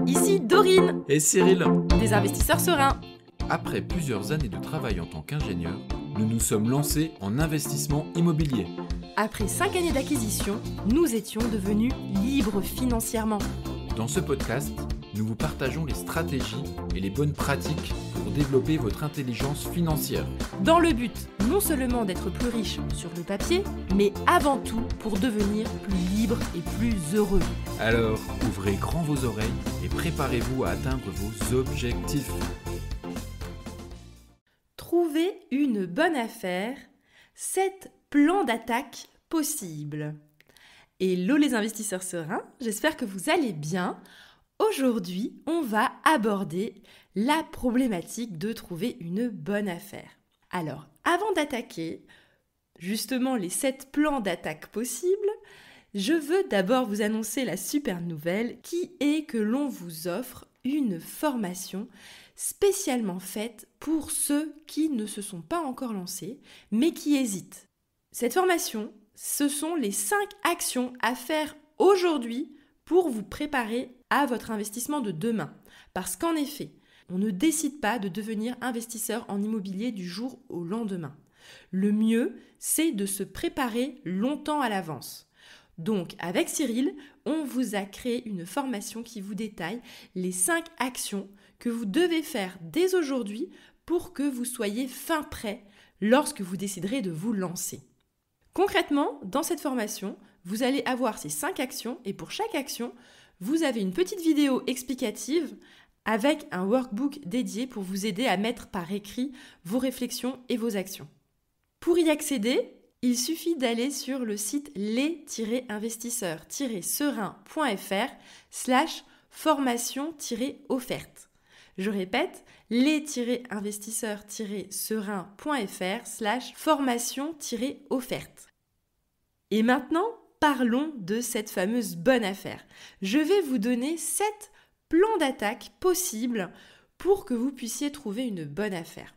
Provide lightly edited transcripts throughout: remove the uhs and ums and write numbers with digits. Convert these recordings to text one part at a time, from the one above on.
ici Dorine, Et Cyril, des investisseurs sereins. après plusieurs années de travail en tant qu'ingénieur, nous nous sommes lancés en investissement immobilier. Après 5 années d'acquisition, nous étions devenus libres financièrement. Dans ce podcast, nous vous partageons les stratégies et les bonnes pratiques pour développer votre intelligence financière. Dans le but non seulement d'être plus riche sur le papier, mais avant tout pour devenir plus libre et plus heureux. Alors, ouvrez grand vos oreilles et préparez-vous à atteindre vos objectifs. Trouver une bonne affaire, 7 plans d'attaque possibles. Hello les investisseurs sereins, j'espère que vous allez bien. Aujourd'hui, on va aborder la problématique de trouver une bonne affaire. Alors, avant d'attaquer justement les 7 plans d'attaque possibles, je veux d'abord vous annoncer la super nouvelle qui est que l'on vous offre une formation spécialement faite pour ceux qui ne se sont pas encore lancés, mais qui hésitent. Cette formation, ce sont les 5 actions à faire aujourd'hui pour vous préparer à votre investissement de demain. Parce qu'en effet, on ne décide pas de devenir investisseur en immobilier du jour au lendemain. Le mieux, c'est de se préparer longtemps à l'avance. Donc, avec Cyril, on vous a créé une formation qui vous détaille les 5 actions que vous devez faire dès aujourd'hui pour que vous soyez fin prêt lorsque vous déciderez de vous lancer. Concrètement, dans cette formation, vous allez avoir ces 5 actions et pour chaque action, vous avez une petite vidéo explicative avec un workbook dédié pour vous aider à mettre par écrit vos réflexions et vos actions. Pour y accéder, il suffit d'aller sur le site les-investisseurs-serein.fr/formation-offerte. Je répète, les-investisseurs-serein.fr/formation-offerte. Et maintenant, parlons de cette fameuse bonne affaire. Je vais vous donner 7 plans d'attaque possibles pour que vous puissiez trouver une bonne affaire.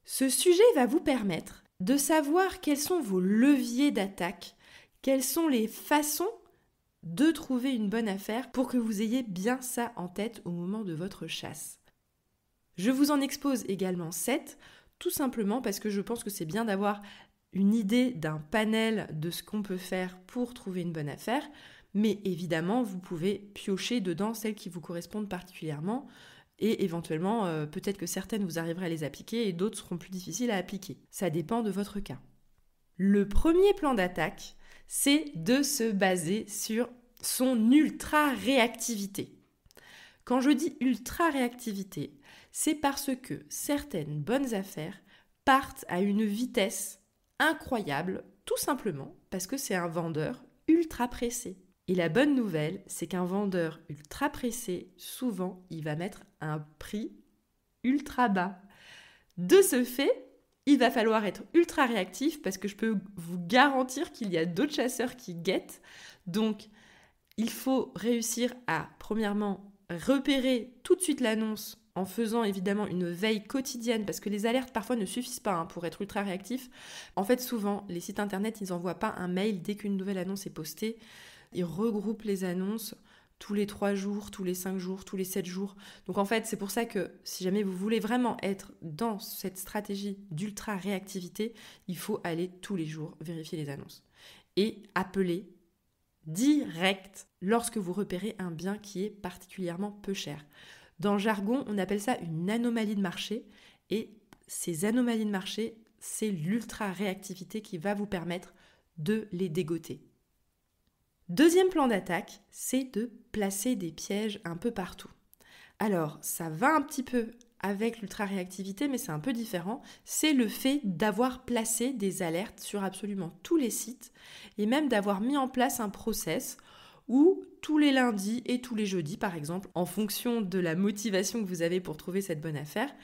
Ce sujet va vous permettre de savoir quels sont vos leviers d'attaque, quelles sont les façons de trouver une bonne affaire pour que vous ayez bien ça en tête au moment de votre chasse. Je vous en expose également 7, tout simplement parce que je pense que c'est bien d'avoir une idée d'un panel de ce qu'on peut faire pour trouver une bonne affaire, mais évidemment, vous pouvez piocher dedans celles qui vous correspondent particulièrement et éventuellement, peut-être que certaines vous arriverez à les appliquer et d'autres seront plus difficiles à appliquer. Ça dépend de votre cas. Le premier plan d'attaque, c'est de se baser sur son ultra-réactivité. Quand je dis ultra-réactivité, c'est parce que certaines bonnes affaires partent à une vitesse incroyable, tout simplement parce que c'est un vendeur ultra pressé. Et la bonne nouvelle, c'est qu'un vendeur ultra pressé, souvent, il va mettre un prix ultra bas. De ce fait, il va falloir être ultra réactif parce que je peux vous garantir qu'il y a d'autres chasseurs qui guettent. Donc, il faut réussir à, premièrement, repérer tout de suite l'annonce en faisant évidemment une veille quotidienne parce que les alertes parfois ne suffisent pas pour être ultra réactif. En fait, souvent, les sites internet, ils n'envoient pas un mail dès qu'une nouvelle annonce est postée. Ils regroupent les annonces tous les 3 jours, tous les 5 jours, tous les 7 jours. Donc en fait, c'est pour ça que si jamais vous voulez vraiment être dans cette stratégie d'ultra réactivité, il faut aller tous les jours vérifier les annonces. Et appeler direct lorsque vous repérez un bien qui est particulièrement peu cher. Dans le jargon, on appelle ça une anomalie de marché. Et ces anomalies de marché, c'est l'ultra réactivité qui va vous permettre de les dégoter. Deuxième plan d'attaque, c'est de placer des pièges un peu partout. Alors, ça va un petit peu avec l'ultra-réactivité, mais c'est un peu différent. C'est le fait d'avoir placé des alertes sur absolument tous les sites et même d'avoir mis en place un process où tous les lundis et tous les jeudis, par exemple, en fonction de la motivation que vous avez pour trouver cette bonne affaire,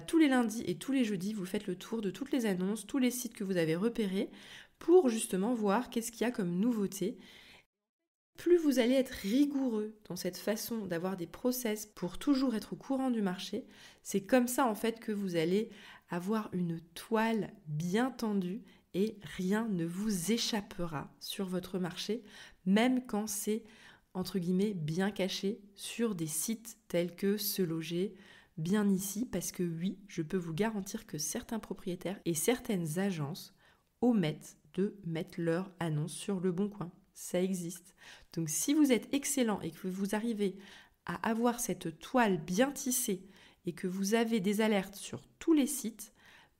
tous les lundis et tous les jeudis, vous faites le tour de toutes les annonces, tous les sites que vous avez repérés pour justement voir qu'est-ce qu'il y a comme nouveauté. Plus vous allez être rigoureux dans cette façon d'avoir des process pour toujours être au courant du marché, c'est comme ça en fait que vous allez avoir une toile bien tendue et rien ne vous échappera sur votre marché, même quand c'est entre guillemets, bien cachés sur des sites tels que Se Loger, Bien Ici, parce que oui, je peux vous garantir que certains propriétaires et certaines agences omettent de mettre leur annonce sur Le Bon Coin. Ça existe. Donc si vous êtes excellent et que vous arrivez à avoir cette toile bien tissée et que vous avez des alertes sur tous les sites,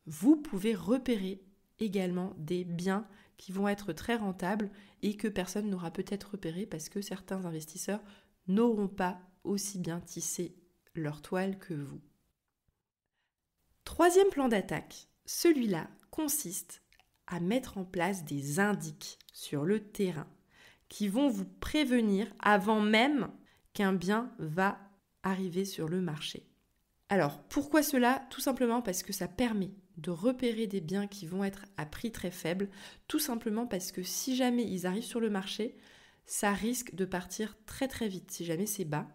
vous pouvez repérer également des biens qui vont être très rentables et que personne n'aura peut-être repéré parce que certains investisseurs n'auront pas aussi bien tissé leur toile que vous. Troisième plan d'attaque, celui-là consiste à mettre en place des indices sur le terrain qui vont vous prévenir avant même qu'un bien va arriver sur le marché. Alors, pourquoi cela ? Tout simplement parce que ça permet de repérer des biens qui vont être à prix très faible, tout simplement parce que si jamais ils arrivent sur le marché, ça risque de partir très très vite, si jamais c'est bas.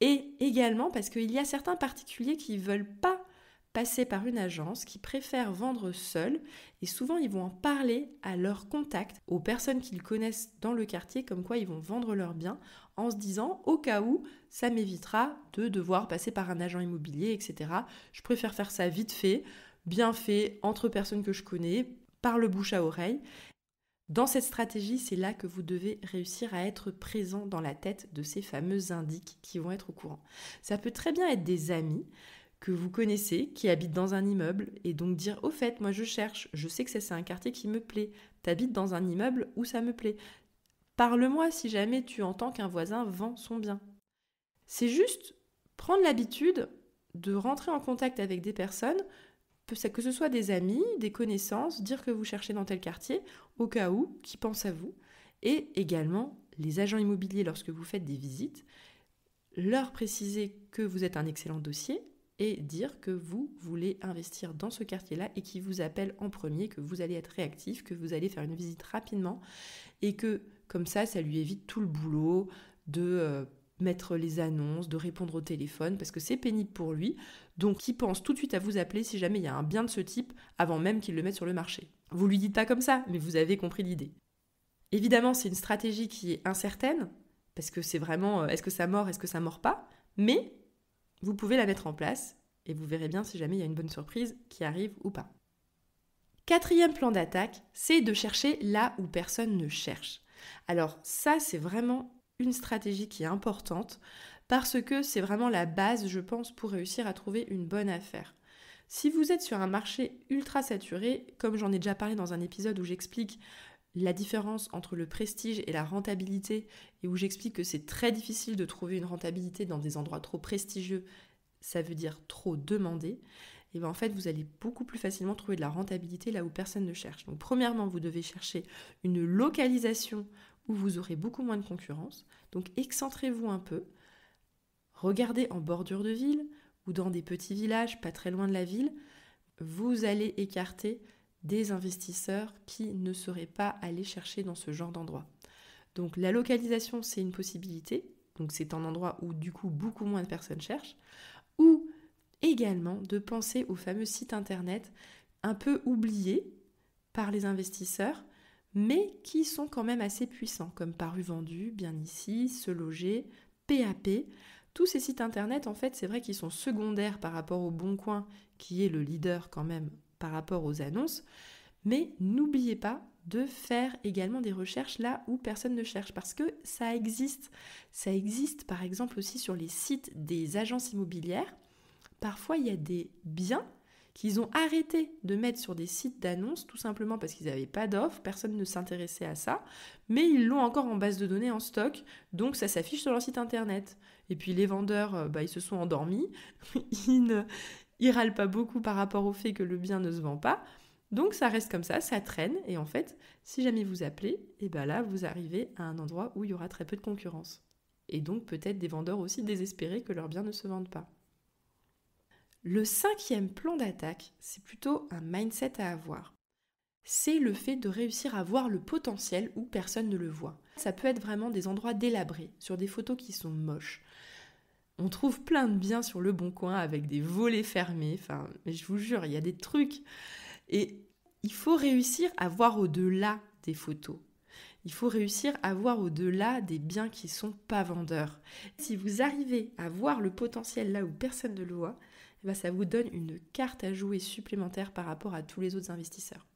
Et également parce qu'il y a certains particuliers qui ne veulent pas passer par une agence, qui préfèrent vendre seuls, et souvent ils vont en parler à leurs contacts, aux personnes qu'ils connaissent dans le quartier, comme quoi ils vont vendre leurs biens, en se disant, au cas où, ça m'évitera de devoir passer par un agent immobilier, etc. Je préfère faire ça vite fait, bien fait, entre personnes que je connais, par le bouche à oreille. Dans cette stratégie, c'est là que vous devez réussir à être présent dans la tête de ces fameux indices qui vont être au courant. Ça peut très bien être des amis que vous connaissez, qui habitent dans un immeuble, et donc dire « Au fait, moi je cherche, je sais que c'est un quartier qui me plaît, t'habites dans un immeuble où ça me plaît. Parle-moi si jamais tu entends qu'un voisin vend son bien. » C'est juste prendre l'habitude de rentrer en contact avec des personnes, que ce soit des amis, des connaissances, dire que vous cherchez dans tel quartier, au cas où, qui pensent à vous, et également les agents immobiliers lorsque vous faites des visites, leur préciser que vous êtes un excellent dossier, et dire que vous voulez investir dans ce quartier-là et qui vous appelle en premier, que vous allez être réactif, que vous allez faire une visite rapidement et que comme ça lui évite tout le boulot de mettre les annonces, de répondre au téléphone parce que c'est pénible pour lui. Donc il pense tout de suite à vous appeler si jamais il y a un bien de ce type avant même qu'il le mette sur le marché. Vous lui dites pas comme ça, mais vous avez compris l'idée. Évidemment, c'est une stratégie qui est incertaine parce que c'est vraiment est-ce que ça mord, est-ce que ça mord pas, mais vous pouvez la mettre en place et vous verrez bien si jamais il y a une bonne surprise qui arrive ou pas. Quatrième plan d'attaque, c'est de chercher là où personne ne cherche. Alors ça, c'est vraiment une stratégie qui est importante parce que c'est vraiment la base, je pense, pour réussir à trouver une bonne affaire. Si vous êtes sur un marché ultra saturé, comme j'en ai déjà parlé dans un épisode où j'explique la différence entre le prestige et la rentabilité, et où j'explique que c'est très difficile de trouver une rentabilité dans des endroits trop prestigieux, ça veut dire trop demandé, et bien en fait vous allez beaucoup plus facilement trouver de la rentabilité là où personne ne cherche. Donc premièrement, vous devez chercher une localisation où vous aurez beaucoup moins de concurrence, donc excentrez-vous un peu, regardez en bordure de ville ou dans des petits villages pas très loin de la ville, vous allez écarter des investisseurs qui ne seraient pas allés chercher dans ce genre d'endroit. Donc la localisation, c'est une possibilité, donc c'est un endroit où du coup beaucoup moins de personnes cherchent, ou également de penser aux fameux sites internet un peu oubliés par les investisseurs, mais qui sont quand même assez puissants, comme Paru Vendu, Bien Ici, Se Loger, PAP. Tous ces sites internet, en fait, c'est vrai qu'ils sont secondaires par rapport au Bon Coin, qui est le leader quand même par rapport aux annonces, mais n'oubliez pas de faire également des recherches là où personne ne cherche, parce que ça existe. Ça existe par exemple aussi sur les sites des agences immobilières. Parfois, il y a des biens qu'ils ont arrêté de mettre sur des sites d'annonces, tout simplement parce qu'ils n'avaient pas d'offres, personne ne s'intéressait à ça, mais ils l'ont encore en base de données en stock, donc ça s'affiche sur leur site internet. Et puis les vendeurs, ils se sont endormis, ils râlent pas beaucoup par rapport au fait que le bien ne se vend pas, donc ça reste comme ça traîne, et en fait, si jamais vous appelez, et ben là, vous arrivez à un endroit où il y aura très peu de concurrence. Et donc peut-être des vendeurs aussi désespérés que leurs biens ne se vendent pas. Le 5e plan d'attaque, c'est plutôt un mindset à avoir. C'est le fait de réussir à voir le potentiel où personne ne le voit. Ça peut être vraiment des endroits délabrés, sur des photos qui sont moches. On trouve plein de biens sur Le Bon Coin avec des volets fermés, mais je vous jure, il y a des trucs. Et il faut réussir à voir au-delà des photos. Il faut réussir à voir au-delà des biens qui ne sont pas vendeurs. Si vous arrivez à voir le potentiel là où personne ne le voit, ça vous donne une carte à jouer supplémentaire par rapport à tous les autres investisseurs.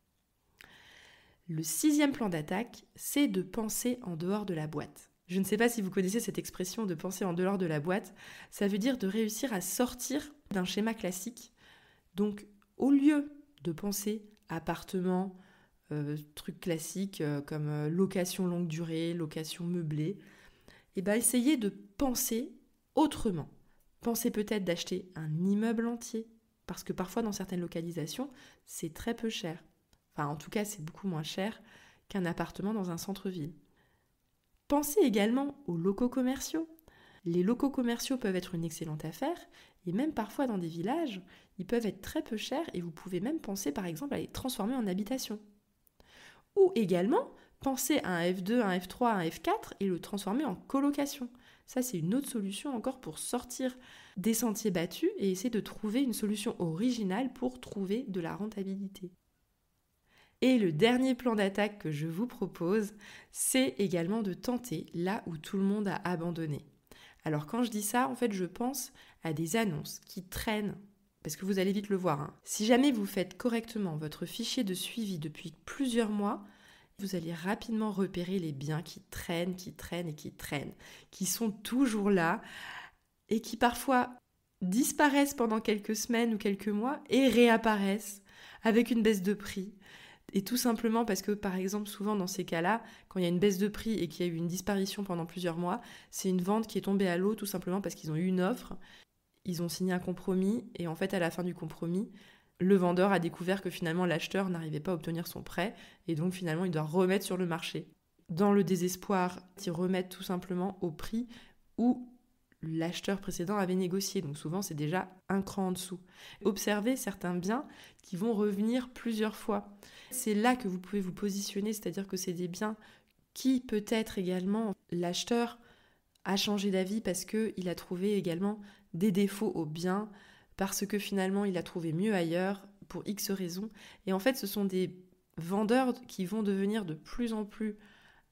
Le 6e plan d'attaque, c'est de penser en dehors de la boîte. Je ne sais pas si vous connaissez cette expression de penser en dehors de la boîte. Ça veut dire de réussir à sortir d'un schéma classique. Donc, au lieu de penser appartement, trucs classiques comme location longue durée, location meublée, essayez de penser autrement. Pensez peut-être d'acheter un immeuble entier, parce que parfois dans certaines localisations, c'est très peu cher. Enfin, en tout cas, c'est beaucoup moins cher qu'un appartement dans un centre-ville. Pensez également aux locaux commerciaux. Les locaux commerciaux peuvent être une excellente affaire, et même parfois dans des villages, ils peuvent être très peu chers, et vous pouvez même penser par exemple à les transformer en habitation. Ou également, pensez à un F2, un F3, un F4 et le transformer en colocation. Ça, c'est une autre solution encore pour sortir des sentiers battus et essayer de trouver une solution originale pour trouver de la rentabilité. Et le dernier plan d'attaque que je vous propose, c'est également de tenter là où tout le monde a abandonné. Alors quand je dis ça, en fait, je pense à des annonces qui traînent, parce que vous allez vite le voir. Si jamais vous faites correctement votre fichier de suivi depuis plusieurs mois, vous allez rapidement repérer les biens qui traînent, qui sont toujours là et qui parfois disparaissent pendant quelques semaines ou quelques mois et réapparaissent avec une baisse de prix. Et tout simplement parce que, par exemple, souvent dans ces cas-là, quand il y a une baisse de prix et qu'il y a eu une disparition pendant plusieurs mois, c'est une vente qui est tombée à l'eau tout simplement parce qu'ils ont eu une offre, ils ont signé un compromis et en fait, à la fin du compromis, le vendeur a découvert que finalement l'acheteur n'arrivait pas à obtenir son prêt et donc finalement il doit remettre sur le marché. Dans le désespoir, ils remettent tout simplement au prix où l'acheteur précédent avait négocié. Donc souvent c'est déjà un cran en dessous. Observez certains biens qui vont revenir plusieurs fois. C'est là que vous pouvez vous positionner, c'est-à-dire que c'est des biens qui peut-être également l'acheteur a changé d'avis parce qu'il a trouvé également des défauts au bien, parce que finalement, il a trouvé mieux ailleurs, pour X raisons. Et en fait, ce sont des vendeurs qui vont devenir de plus en plus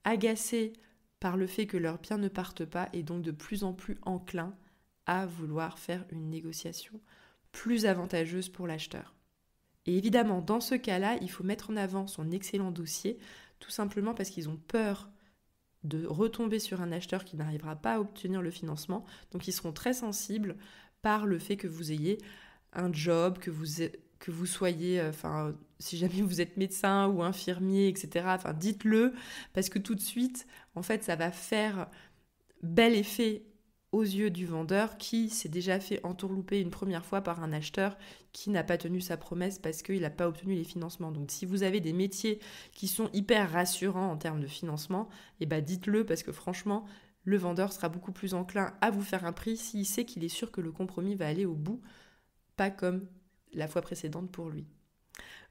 agacés par le fait que leurs biens ne partent pas, et donc de plus en plus enclins à vouloir faire une négociation plus avantageuse pour l'acheteur. Et évidemment, dans ce cas-là, il faut mettre en avant son excellent dossier, tout simplement parce qu'ils ont peur de retomber sur un acheteur qui n'arrivera pas à obtenir le financement. Donc, ils seront très sensibles par le fait que vous ayez un job, que vous soyez, si jamais vous êtes médecin ou infirmier, etc., dites-le, parce que tout de suite, en fait, ça va faire bel effet aux yeux du vendeur qui s'est déjà fait entourlouper une première fois par un acheteur qui n'a pas tenu sa promesse parce qu'il n'a pas obtenu les financements. Donc, si vous avez des métiers qui sont hyper rassurants en termes de financement, dites-le parce que franchement, le vendeur sera beaucoup plus enclin à vous faire un prix s'il sait qu'il est sûr que le compromis va aller au bout, pas comme la fois précédente pour lui.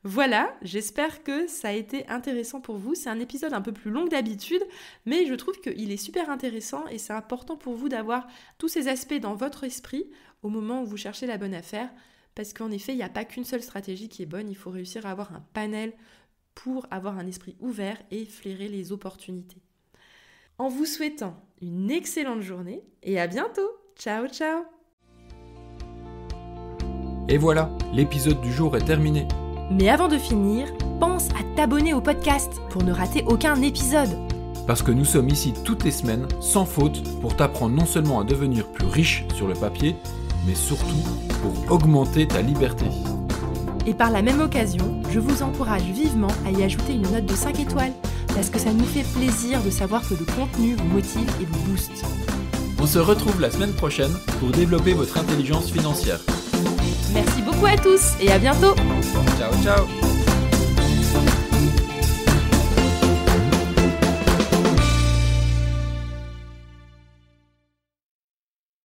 Voilà, j'espère que ça a été intéressant pour vous. C'est un épisode un peu plus long que d'habitude, mais je trouve qu'il est super intéressant et c'est important pour vous d'avoir tous ces aspects dans votre esprit au moment où vous cherchez la bonne affaire, parce qu'en effet, il n'y a pas qu'une seule stratégie qui est bonne, il faut réussir à avoir un panel pour avoir un esprit ouvert et flairer les opportunités. En vous souhaitant une excellente journée et à bientôt. Ciao, ciao. Et voilà, l'épisode du jour est terminé. Mais avant de finir, pense à t'abonner au podcast pour ne rater aucun épisode. Parce que nous sommes ici toutes les semaines, sans faute, pour t'apprendre non seulement à devenir plus riche sur le papier, mais surtout pour augmenter ta liberté. Et par la même occasion, je vous encourage vivement à y ajouter une note de 5 étoiles, parce que ça nous fait plaisir de savoir que le contenu vous motive et vous booste. On se retrouve la semaine prochaine pour développer votre intelligence financière. Merci beaucoup à tous et à bientôt. Ciao, ciao.